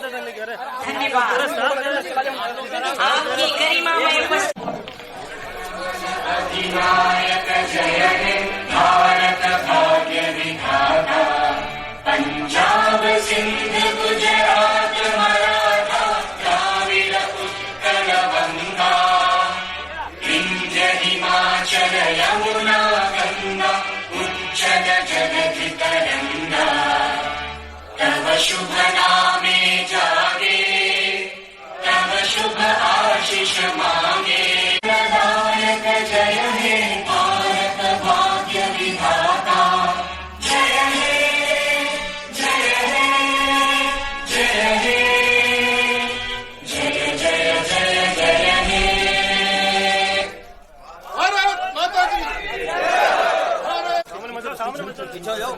धन्यवाद। आपकी गरिमा में उपस्थित अधिनायक जय हे भारत भाग्य विधाता, पंजाब सिंध गुजरात मराठा द्राविड़ उत्कल गंगा, विंध्य हिमाचल यमुना गंगा, उज्जल जगति तरंगा, तव शुभ नामे जागे, तव शुभ आशीष मांगे। नायक जय हे भारत भाग्य विधाता, जय हे जय हे जय हे जय जय जय जय हे। भारत माता की पीछे जाओ,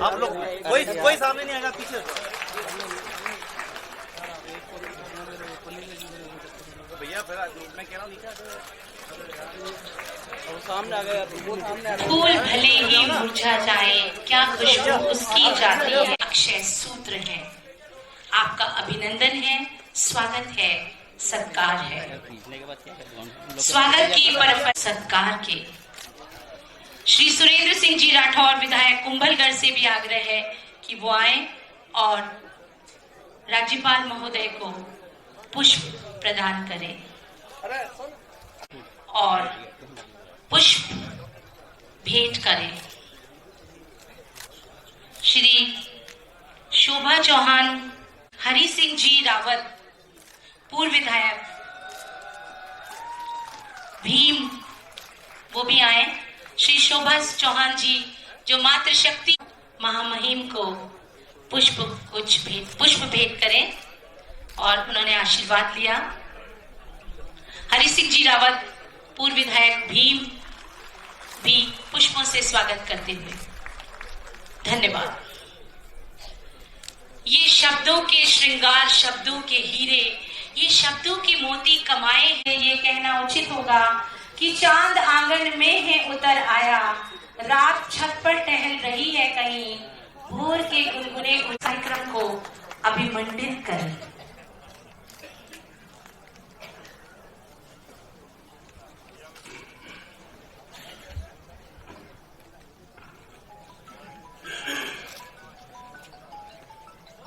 आप लोग कोई सामने नहीं आएगा, पीछे भैया मैं कह रहा हूँ सामने आ गया, फूल भले ही मुरझा जाए, क्या खुशबू उसकी जाती है। अक्षय सूत्र है। आपका अभिनंदन है, स्वागत है, सत्कार है। स्वागत की परंपरा सत्कार के श्री सुरेंद्र सिंह जी राठौर विधायक कुंभलगढ़ से भी आग्रह है कि वो आए और राज्यपाल महोदय को पुष्प प्रदान करें और पुष्प भेंट करें। श्री शोभा चौहान, हरि सिंह जी रावत पूर्व विधायक भीम, वो भी आए। श्री शोभा चौहान जी जो मातृशक्ति महामहिम को पुष्प भेंट करें और उन्होंने आशीर्वाद लिया। हरि सिंह जी रावत पूर्व विधायक भीम भी पुष्पों से स्वागत करते हुए धन्यवाद। ये शब्दों के श्रृंगार, शब्दों के हीरे, ये शब्दों के मोती कमाए हैं। ये कहना उचित होगा कि चांद आंगन में है उतर आया, रात छत पर टहल रही है कहीं, भोर के गुनगुने कार्यक्रम को अभिमंडित करें।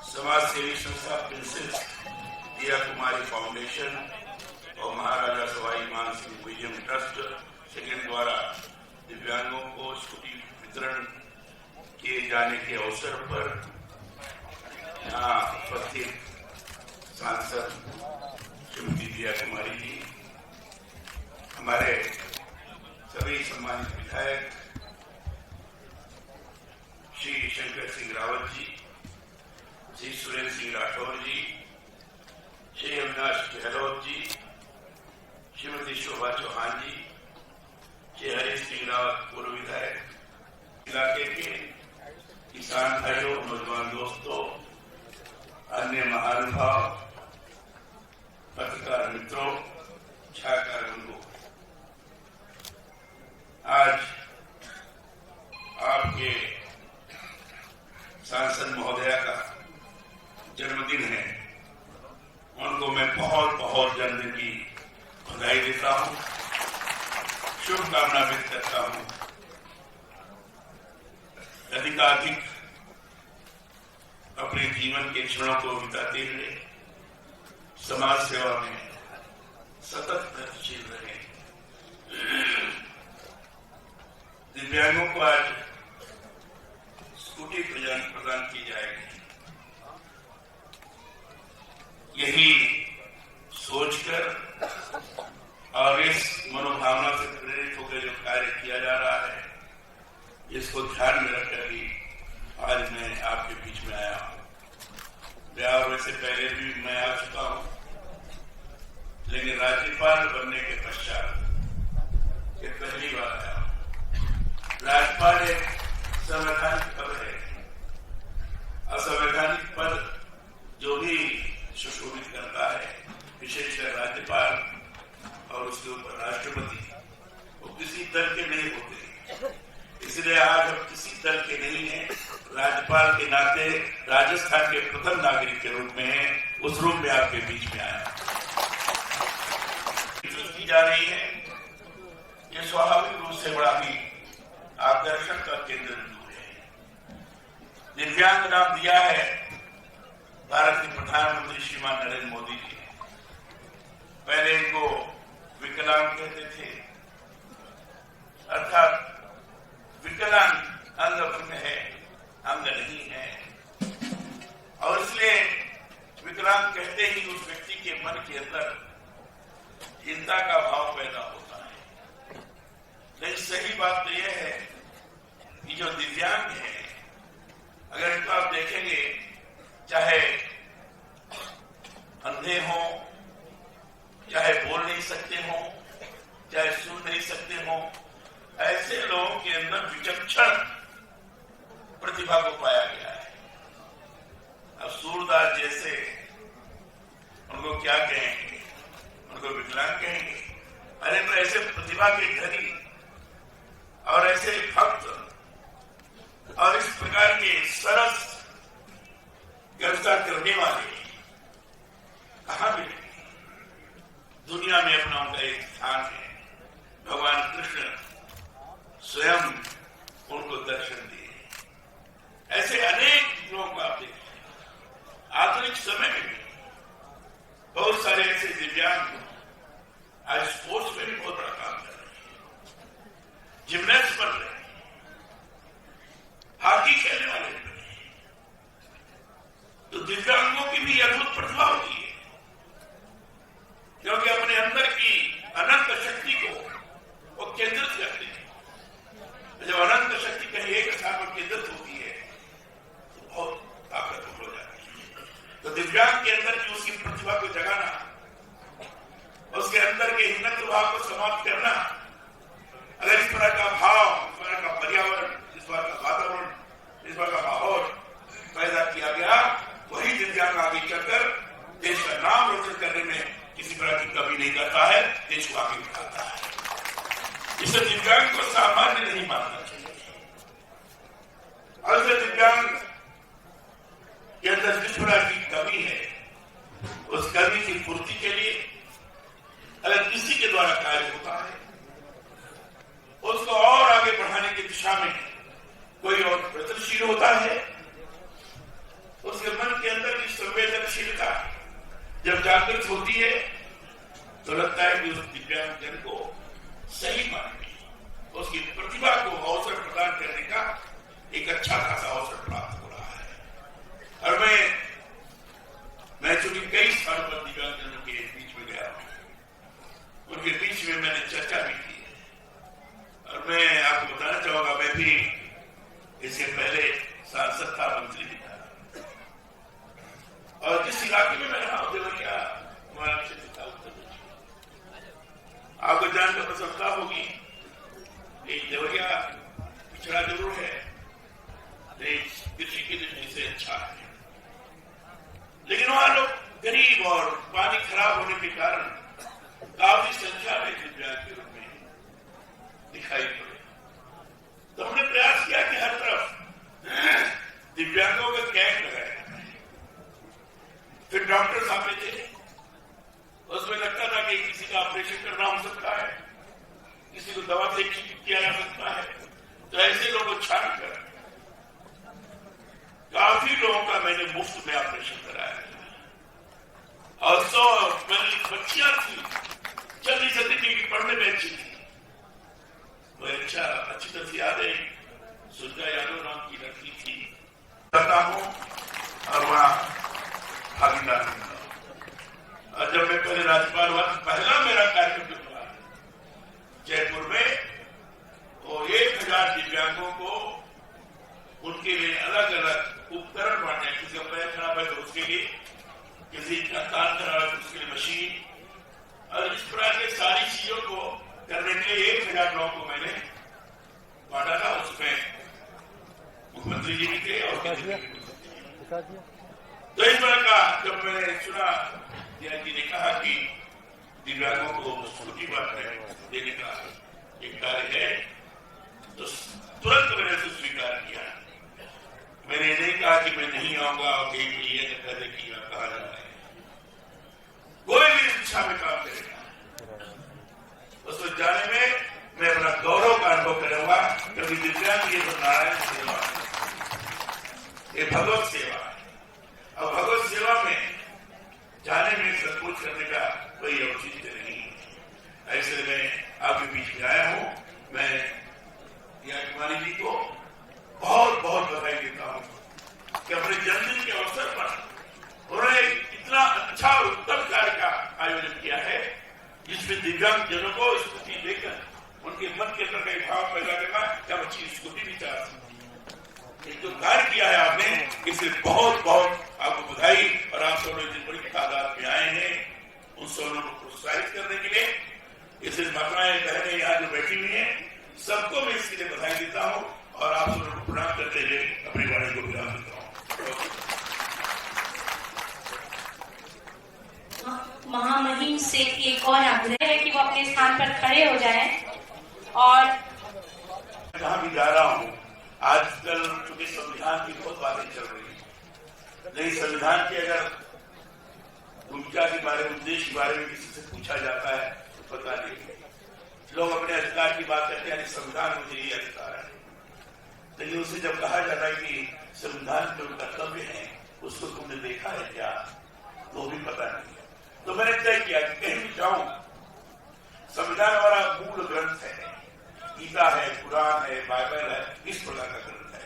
समाज सेवी संस्था प्रिंसेस दिया कुमारी फाउंडेशन और महाराजा सवाई मान सिंह म्यूजियम ट्रस्ट सेकंड द्वारा दिव्यांगों को स्कूटी वितरण किए जाने के अवसर पर यहाँ उपस्थित सांसद श्रीमती दिया कुमारी जी, हमारे सभी सम्मानित विधायक श्री शंकर सिंह रावत जी, श्री सुरेंद्र सिंह राठौर जी, श्री अविनाश गहलोत जी, श्रीमती शोभा चौहान जी, श्री हरीश सिंह रावत पूर्व विधायक, इलाके के किसान भाइयों, नौजवान दोस्तों, अन्य महानुभाव, पत्रकार मित्रों, छायाकार बंधुओं, आज आपके सांसद महोदया का जन्मदिन है। उनको मैं बहुत बहुत जन्मदिन की बधाई देता हूं, शुभकामना व्यक्त करता हूं। अधिकाधिक अपने जीवन के क्षणों को बिताते हुए समाज सेवा में सतत प्रगतिशील रहे। दिव्यांगों को आज स्कूटी प्रदान की जाएगी। यही सोचकर और इस मनोभावना से प्रेरित होकर जो कार्य किया जा रहा है, इसको ध्यान में रखकर ही आज मैं आपके बीच में आया हूं। बिहार वैसे पहले भी मैं आ चुका हूं, लेकिन राज्यपाल बनने के पश्चात ये पहली बार आया हूं। राज्यपाल एक संवैधानिक पद है। असंवैधानिक पद जो भी सुशोभित करता है, विशेषकर राज्यपाल और उसके ऊपर राष्ट्रपति, वो किसी दल के नहीं होते। इसलिए आज हम किसी दल के नहीं हैं। राज्यपाल के नाते राजस्थान के प्रथम नागरिक नागरिक के रूप में है, उस रूप में आपके बीच में आया। की जा रही है, ये स्वाभाविक रूप से बड़ा ही आकर्षण का केंद्र बिंदु है। दिव्यांग नाम दिया है भारत के प्रधानमंत्री श्रीमान नरेंद्र मोदी जी। पहले इनको विकलांग कहते थे, अर्थात विकलांग अंग भंग है, अंग नहीं है, और इसलिए विकलांग कहते ही उस व्यक्ति के मन के अंदर चिंता का भाव पैदा होता है। लेकिन सही बात तो यह है कि जो दिव्यांग है, अगर इनको आप देखेंगे, चाहे अंधे हो, चाहे बोल नहीं सकते हो, चाहे सुन नहीं सकते हो, ऐसे लोगों के अंदर विचक्षण प्रतिभा को पाया गया है। अब सूरदास जैसे, उनको क्या कहेंगे, उनको विकलांग कहेंगे? अरे तो ऐसे प्रतिभा के धनी और ऐसे भक्त और इस प्रकार के सरस व्यवस्था करने वाले कहां मिलेंगे? दुनिया में अपना उनका एक स्थान है। भगवान कृष्ण स्वयं उनको दर्शन दिए। ऐसे अनेक लोगों को आप देखते हैं। आधुनिक समय में भी बहुत सारे ऐसे दिव्यांग आज स्पोर्ट्स में भी बहुत बड़ा काम कर रहे हैं, जिम्नास्ट बन रहे हैं, हॉकी खेलने वाले बन रहे हैं। तो दिव्यांगों की भी अद्भुत प्रतिभा होती है, क्योंकि अपने अंदर की अनंत शक्ति को वो केंद्रित करते हैं। जब अनंत शक्ति कहीं एक स्थान पर केंद्रित होती है तो बहुत ताकतवर हो जाती है। तो दिव्यांग के अंदर की उसकी प्रतिभा को जगाना, उसके अंदर के हिम्मत भाव को समाप्त करना, अगर इस तरह का भाव, इस तरह का पर्यावरण, इस तरह का वातावरण, इस तरह का माहौल पैदा किया गया, वही दिव्यांग आगे चलकर देश का नाम रोशन करने में किसी तरह की कमी नहीं करता है, देश को आगे बढ़ाता है। इसे दिव्यांग को सामान्य नहीं मानना चाहिए। और इसे दिव्यांग के अंदर जिस तरह की कमी है, उस कमी की पूर्ति के लिए अगर किसी के द्वारा कार्य होता है, उसको और आगे बढ़ाने की दिशा में कोई और प्रयत्नशील होता है, उसके मन के अंदर की संवेदनशीलता जब जागृत होती है, तो लगता है कि उस दिव्यांग जन को सही मायने में उसकी प्रतिभा को अवसर प्रदान करने का एक अच्छा खासा अवसर प्राप्त हो रहा है। और मैं चूंकि कई स्थानों पर दिव्यांगजनों के बीच में गया हूं, उनके बीच में मैंने चर्चा भी की है। और मैं आपको बताना चाहूंगा, मैं भी इससे पहले सांसद था, मंत्री भी था, और जिस इलाके में मैं रहा हूं, देवरिया हमारा क्षेत्र था, उत्तर प्रदेश। आपको जानकर प्रसन्नता होगी, देवरिया पिछड़ा जरूर है, लेकिन कृषि की दृष्टि से अच्छा है। लेकिन वहां लोग गरीब और पानी खराब होने के कारण काफी संख्या में दिव्यांग के रूप में दिखाई पड़े। तो हमने प्रयास किया कि हर तरफ दिव्यांगों का कैंप लगाया। फिर डॉक्टर सामने थे, उसमें लगता था कि किसी का ऑपरेशन करना हो सकता है, किसी को दवा से ठीक किया जा सकता है। तो ऐसे लोगों को छानकर काफी लोगों का मैंने मुफ्त में ऑपरेशन कराया और 100 बच्चियां थी, चल नहीं सकती थी, पढ़ने में अच्छी थी। वो अच्छी तरह से याद है, सुलगा यादव नाम की लड़की थी, करता हूं और वहां भागीदार हूं। और जब मैं पहले राज्यपाल हुआ, पहला मेरा कार्यक्रम जो हुआ जयपुर में, वो 1000 दिव्यांगों को उनके लिए अलग अलग उपकरण बांटे। किसी का पैर खराब है तो उसके लिए, किसी का कान खराब है तो उसके लिए मशीन, और इस प्रकार के सारी चीजों को करने के लिए 1000 लोगों को मैंने बांटा था। उसमें मुख्यमंत्री जी भी थे और तो इस तरह का जब मैंने सुना जी ने कहा कि दिव्यांगों को स्कूटी बांटने देने का एक कार्य है, तो तुरंत मैंने उसे स्वीकार किया। मैंने नहीं कहा कि मैं नहीं आऊंगा और कहीं भी ये कह दे कि आप कहा जा रहे हैं। कोई भी इस दिशा में काम करेगा उसको जाने में मैं अपना गौरव का अनुभव करूंगा, क्योंकि दिव्यांग ये तो नारायण सेवा है, ये भगवत सेवा है। और भगवत सेवा में जाने में संकोच करने का कोई औचित्य नहीं है। ऐसे में आपके बीच में आया हूं। मैं याजमानी जी को बहुत बहुत बधाई देता हूं कि अपने जन्मदिन के अवसर पर उन्होंने इतना अच्छा और उत्तम कार्य का आयोजन किया है, जिसमें दिव्यांग जनों को स्कूटी देकर उनके मन के अंदर का भाव पैदा करना, क्या अच्छी स्कूटी भी चाह सकती। जो कार्य किया है आपने, इससे बहुत बहुत आपको बधाई। और आप सब लोग जिन बड़ी तादाद में आए हैं उन सब लोगों को प्रोत्साहित करने के लिए, इसलिए माताएं बहनें यहाँ जो बैठी हुई हैं सबको मैं इसके लिए बधाई देता हूँ और आप सब लोगों को प्रणाम करते हुए अपनी वाणी को विराम देता हूँ। महामहिम से एक और आग्रह है कि वो अपने स्थान पर खड़े हो जाएं और जहाँ भी जा रहा हूँ आजकल चूंकि संविधान की बहुत बातें चल रही है, लेकिन संविधान के अगर भूमिका के बारे में, उद्देश्य के बारे में किसी से पूछा जाता है तो पता नहीं। लोग अपने अधिकार की बात करते हैं, संविधान मुझे ये अधिकार है, लेकिन उसे जब कहा जाता है कि संविधान के कर्तव्य है, उसको तुमने देखा है क्या, तो भी पता नहीं। तो मैंने तय किया कि कहीं भी जाऊं, संविधान हमारा मूल ग्रंथ है, गीता है, कुरान है, बाइबल है, इस प्रकार का ग्रंथ है।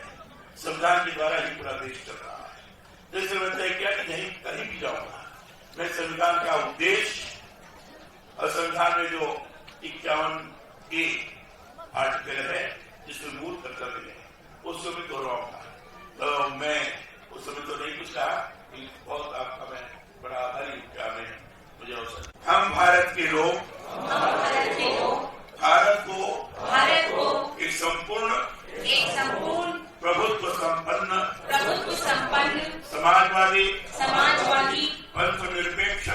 संविधान के द्वारा ही पूरा देश चल रहा है। तो इसलिए मैंने तय किया कि कहीं भी जाऊंगा मैं संविधान का उद्देश्य और संविधान में जो 51 आर्टिकल है जिसमें मूल कर्तव्य है उसको भी दोहराऊंगा। तो मैं उस समय तो नहीं कुछ कहा, बहुत आपका मैं बड़ा आभारी हूं में मुझे अवसर। हम भारत के लोग भारत को एक संपूर्ण प्रभुत्व संपन्न समाजवादी पंथ निरपेक्ष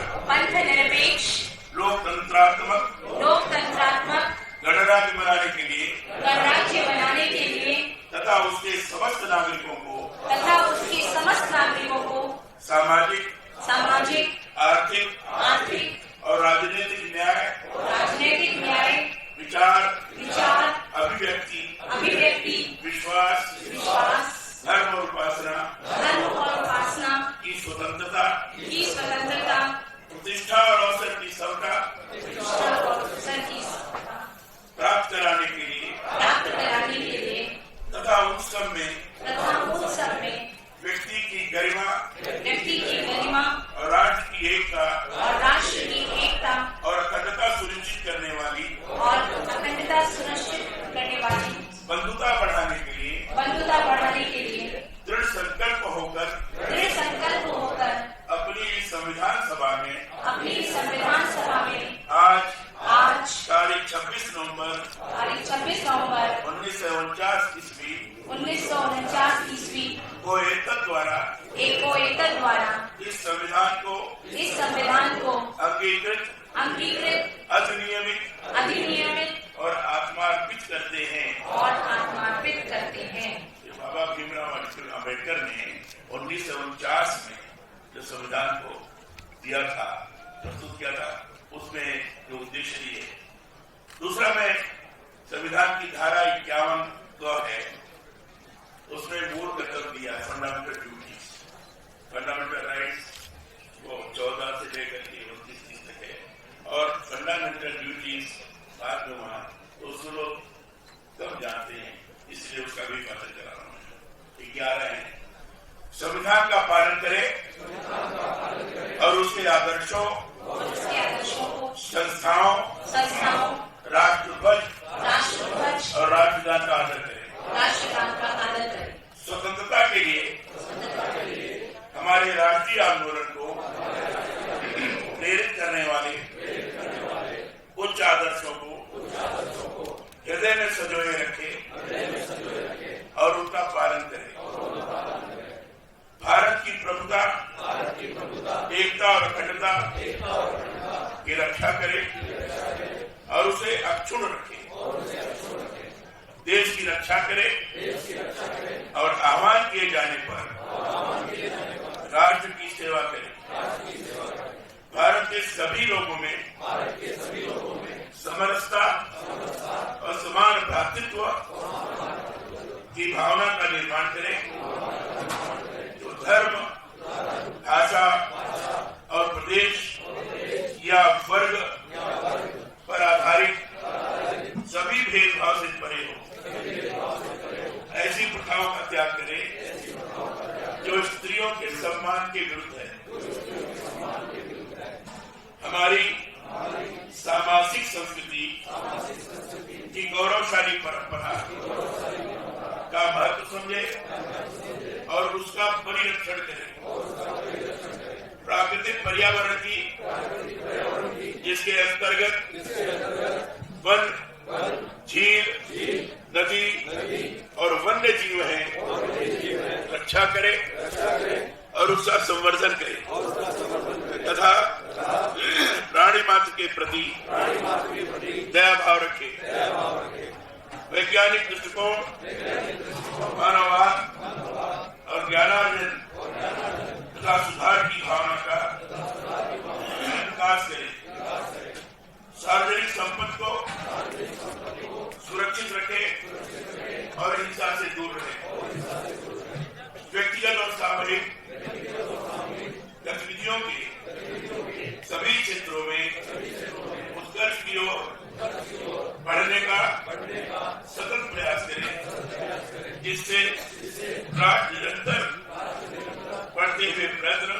लोकतंत्रात्मक गणराज्य बनाने के लिए तथा उसके समस्त नागरिकों को सामाजिक आर्थिक और राजनीतिक न्याय विचार अभिव्यक्ति विश्वास धर्म और उपासना की स्वतंत्रता प्रतिष्ठा और अवसर की समता प्राप्त कराने के लिए तथा उन सब में व्यक्ति की गरिमा और राष्ट्र की एकता और अखंडता सुनिश्चित करने वाली बंधुता बढ़ाने के लिए दृढ़ संकल्प होकर अपनी संविधान सभा में आज तारीख 26 नवंबर 1949 ईस्वी को एतद द्वारा इस संविधान को अंगीकृत अधिनियमित और आत्मार्पित करते हैं। बाबा भीमराव अम्बेडकर ने 1949 में जो संविधान को दिया था, प्रस्तुत किया था, उसमें जो उद्देश्य दिए। दूसरा में संविधान की धारा 51 जो है उसमें मूल कर्तव्य दिया, फंडामेंटल ड्यूटीज, फंडामेंटल राइट्स वो 14 से लेकर के 29 तक है, और फंडामेंटल ड्यूटीज बाद में वहां तो उसको लोग कम जानते हैं, इसलिए उसका भी पालन करा रहा हूं। 11 है, संविधान का पालन करे और उसके आदर्शों संस्थाओं राष्ट्रध्वज और राष्ट्रगान का आदर करें। स्वतंत्रता के लिए हमारे राष्ट्रीय आंदोलन को प्रेरित करने वाले उच्च आदर्शों को हृदय में संजोए रखे और उनका पालन करें। भारत की प्रभुता एकता और अखंडता की रक्षा करे और उसे अक्षुण्ण रखे। देश की रक्षा करे और आह्वान किए जाने पर राष्ट्र की सेवा करे। भारत के सभी लोगों में समरसता और समान भ्रातृत्व की भावना का निर्माण करे, जो धर्म, भाषा और प्रदेश या वर्ग पर आधारित सभी भेदभाव से परे हो। ऐसी प्रथाओं का त्याग करे जो स्त्रियों के सम्मान के विरुद्ध है। हमारी सामाजिक संस्कृति की गौरवशाली परंपरा का महत्व समझे और उसका परिरक्षण करे। प्राकृतिक पर्यावरण की जिसके अंतर्गत वन, झील, नदी और वन्य जीव हैं, रक्षा करे और उसका संवर्धन करे तथा प्राणी मात्र के प्रति दया भाव रखे। वैज्ञानिक दृष्टिकोण, मानववाद और ज्ञानार्जन तथा सुधार की भावना का विकास करे। सार्वजनिक संपत्ति को सुरक्षित रखे और हिंसा से दूर रहे। व्यक्तिगत और सामूहिक गतिविधियों के सभी क्षेत्रों में उत्कर्ष की ओर बढ़ने का सतत प्रयास करें, जिससे राष्ट्र निरंतर बढ़ते हुए प्रयत्न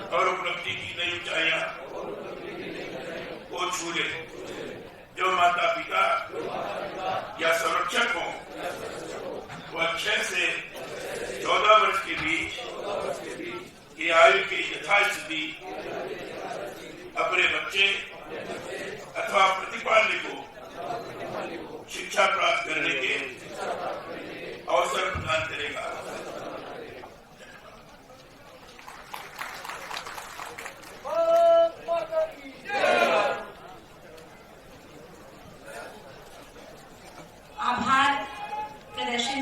और उपलब्धि की नई ऊंचाइयां को छू ले। जो माता पिता या संरक्षक हो वह 6 से 14 वर्ष के बीच की आयु के यथास्थिति अपने बच्चे अथवा प्रतिपालने को शिक्षा प्राप्त करने के अवसर प्रदान करेगा। आभार प्रदर्शन।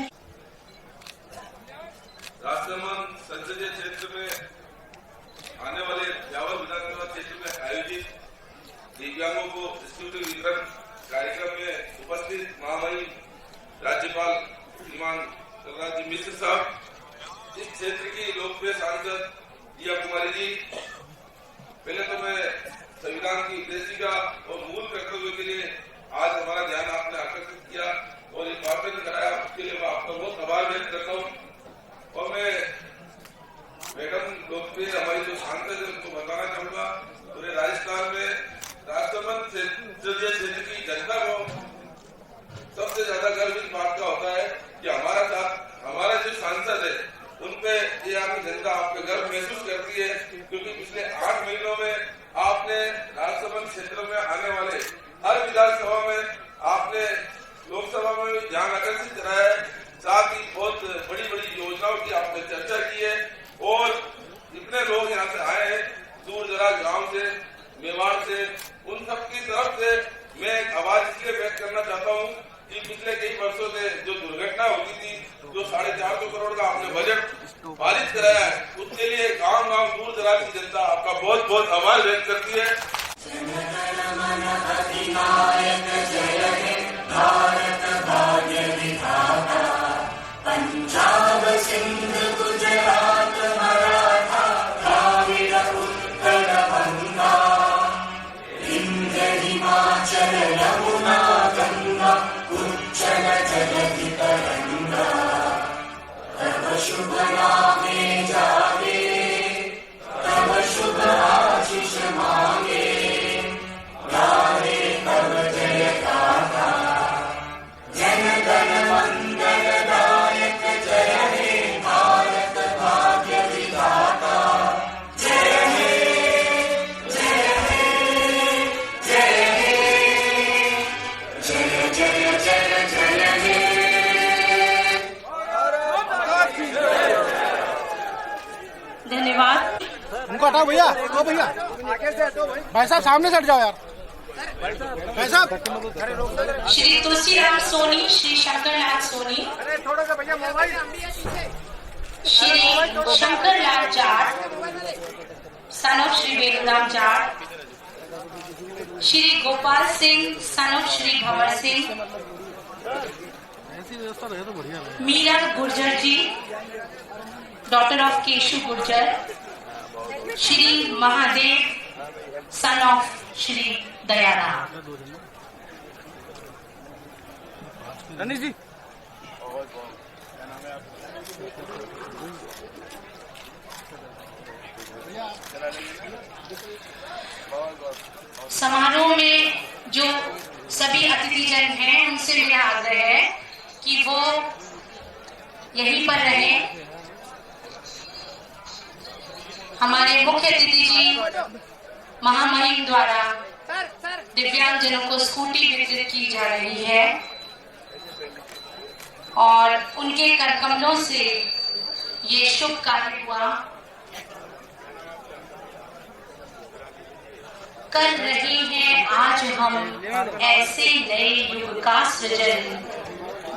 राष्ट्रमंच संसदीय क्षेत्र में आने वाले जावल विधानसभा क्षेत्र में आयोजित दिव्यांगों को स्कूटी वितरण कार्यक्रम में उपस्थित महामहिम राज्यपाल श्रीमान कलराज जी मिश्र साहब, इस क्षेत्र की लोकप्रिय सांसद दिया कुमारी जी, पहले तो मैं संविधान की उद्देशिका और मूल कर्तव्य के लिए आज हमारा ध्यान आपने आकर्षित किया और एक वार्ता कराया, उसके लिए मैं आपका बहुत आभार व्यक्त करता हूँ। और मैं मैडम लोकप्रिय हमारी जो सांसद है उनको बताना चाहूंगा, पूरे राजस्थान में राष्ट्रमंच संसदीय क्षेत्र की जनता को सबसे ज्यादा गर्व इस बात का होता है कि हमारा जो सांसद है उनपे ये आपकी जनता आपके गर्व महसूस करती है, क्योंकि पिछले 8 महीनों में आपने राष्ट्रमंच क्षेत्र में आने वाले हर विधानसभा में आपने लोकसभा में भी ध्यान आकर्षित कराया है, साथ ही बहुत बड़ी बड़ी योजनाओं की आपने चर्चा की है। और इतने लोग यहाँ से आए हैं दूर दराज गांव से, मेवाड़ से, उन सबकी तरफ से मैं एक आवाज इसलिए व्यक्त करना चाहता हूँ कि पिछले कई वर्षों से जो दुर्घटना होती थी, जो 450 करोड़ का आपने बजट पारित कराया है, उसके लिए गांव गांव दूर दराज की जनता आपका बहुत बहुत आभार व्यक्त करती है। भारत भाग्य विधाता, पंजाब सिंध गुजरात मराठा द्राविड़ उत्कल बंगा, विंध्य हिमाचल यमुना गंगा, उच्चल जलधि तरंगा, तब शुभ नामे जागे, तब शुभ आशीष मांगे, गाहे तब जय गाथा, जन गण मंगलदायक जय हे भारत भाग्य विधाता, जय हे जय हे जय हे, जय जय जय जय हे। धन्यवाद। उनको हटाओ भैया, भाई साहब सामने से हट जाओ यार। Shri Tulsiram Soni, Shri Shankarlal Soni, Shri Shankarlal Jat, son of Shri Venuram Jat, Shri Gopal Singh, son of Shri Bhanwar Singh, Meera Gurjar ji, daughter of Keshu Gurjar, Shri Mahadev, son of Shri Dayaram. Ranish ji, समारोह में जो सभी अतिथिजन हैं उनसे मेरा आग्रह है कि वो यहीं पर रहें। हमारे मुख्य अतिथि जी महामहिम द्वारा दिव्यांगजनों को स्कूटी वितरित की जा रही है और उनके करकमलों से ये शुभ कार्य हुआ। कर रहे हैं आज हम ऐसे नए युग का सृजन,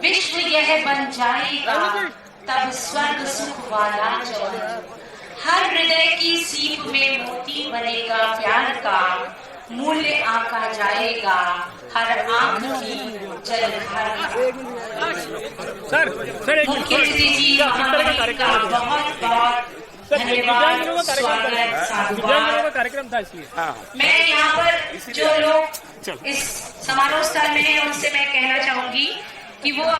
विश्व यह बन जाएगा तब स्वर्ग सुख वाला जन। हर हृदय की सीप में मोती बनेगा प्यार का, मूल्य आका जाएगा हर आंख की जलधार का। मुख्य अतिथि जी का बहुत बहुत धन्यवाद, स्वागत, साधुवाद। कार्यक्रम था इसलिए मैं यहाँ पर जो लोग इस समारोह स्थल में हैं उनसे मैं कहना चाहूंगी कि वो